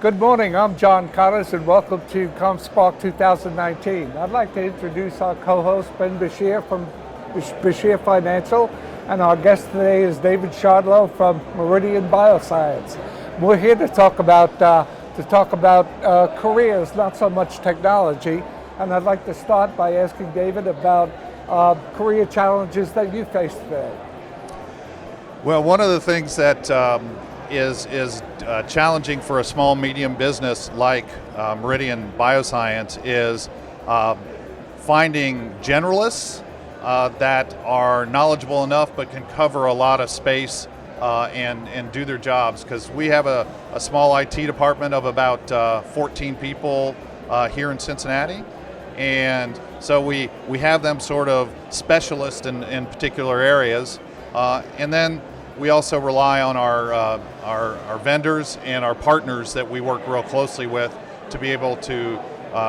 Good morning, I'm John Connors and welcome to ComSpark 2019. I'd like to introduce our co-host Ben Beshear from Beshear Financial, and our guest today is David Shardelow from Meridian Bioscience. We're here to talk about careers, not so much technology, and I'd like to start by asking David about career challenges that you face today. Well, one of the things that is challenging for a small medium business like Meridian Bioscience is finding generalists that are knowledgeable enough but can cover a lot of space and do their jobs, because we have a small IT department of about 14 people here in Cincinnati, and so we have them sort of specialists in particular areas, and then we also rely on our vendors and our partners that we work real closely with to be able to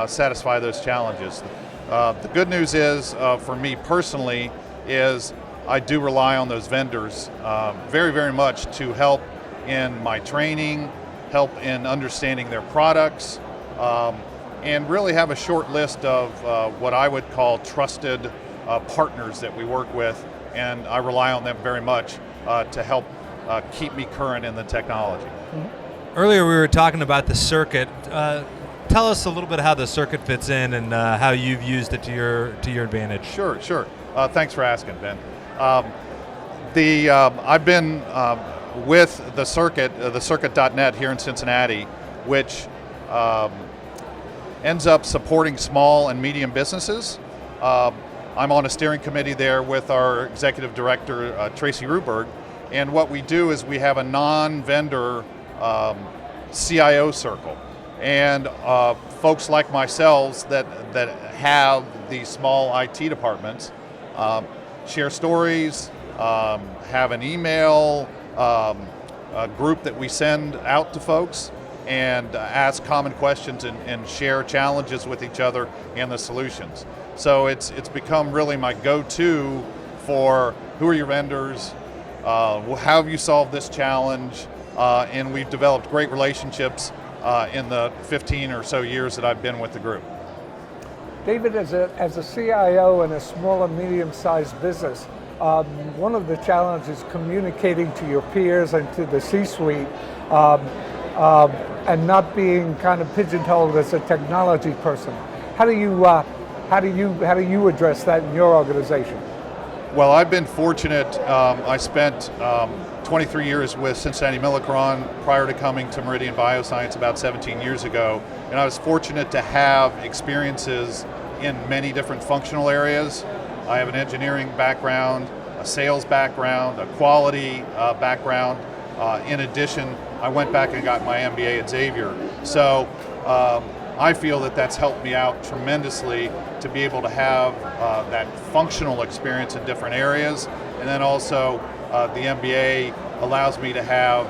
satisfy those challenges. The good news is, for me personally, is I do rely on those vendors very, very much to help in my training, help in understanding their products, and really have a short list of what I would call trusted partners that we work with, and I rely on them very much to help keep me current in the technology. Earlier we were talking about the circuit. Tell us a little bit how the circuit fits in and how you've used it to your advantage. Sure. Thanks for asking, Ben. I've been with the circuit.net here in Cincinnati, which ends up supporting small and medium businesses. I'm on a steering committee there with our executive director, Tracy Ruberg, and what we do is we have a non-vendor CIO circle, and folks like myself that have these small IT departments share stories, have an email a group that we send out to folks and ask common questions and share challenges with each other and the solutions. So it's become really my go-to for who are your vendors, how have you solved this challenge, and we've developed great relationships in the 15 or so years that I've been with the group. David, as a CIO in a small and medium-sized business, one of the challenges is communicating to your peers and to the C-suite, and not being kind of pigeon-holed as a technology person. How do you address that in your organization? Well, I've been fortunate. I spent 23 years with Cincinnati Millicron prior to coming to Meridian Bioscience about 17 years ago, and I was fortunate to have experiences in many different functional areas. I have an engineering background, a sales background, a quality background. In addition, I went back and got my MBA at Xavier. So I feel that that's helped me out tremendously to be able to have that functional experience in different areas. And then also the MBA allows me to have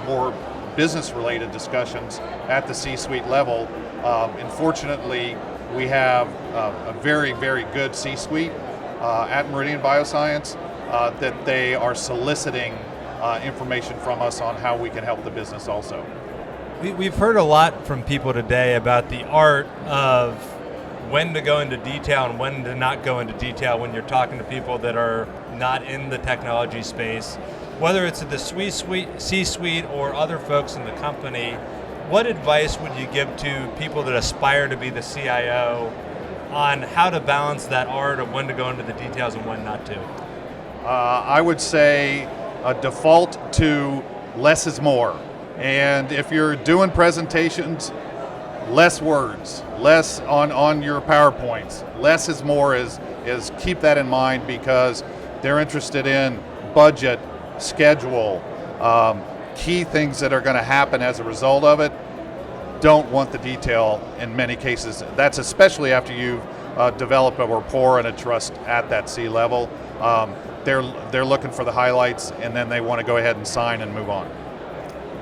more business-related discussions at the C-suite level. And fortunately, we have a very, very good C-suite at Meridian Bioscience that they are soliciting information from us on how we can help the business also. We've heard a lot from people today about the art of when to go into detail and when to not go into detail when you're talking to people that are not in the technology space. Whether it's at the C-suite or other folks in the company, what advice would you give to people that aspire to be the CIO on how to balance that art of when to go into the details and when not to? I would say default to less is more. And if you're doing presentations, less words, less on your PowerPoints. Less is more is keep that in mind, because they're interested in budget, schedule, key things that are going to happen as a result of it. Don't want the detail in many cases. That's especially after you've developed a rapport and a trust at that C level. They're looking for the highlights, and then they want to go ahead and sign and move on.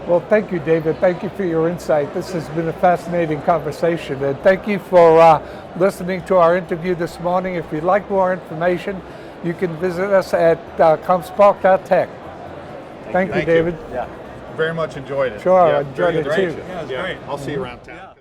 Well, thank you, David. Thank you for your insight. This has been a fascinating conversation, and thank you for listening to our interview this morning. If you'd like more information, you can visit us at ComSpark Tech. Thank you, David. Yeah. very much enjoyed it. Sure, I Yeah, enjoyed very it too. informative. Yeah, it was Yeah, great. I'll see you around town.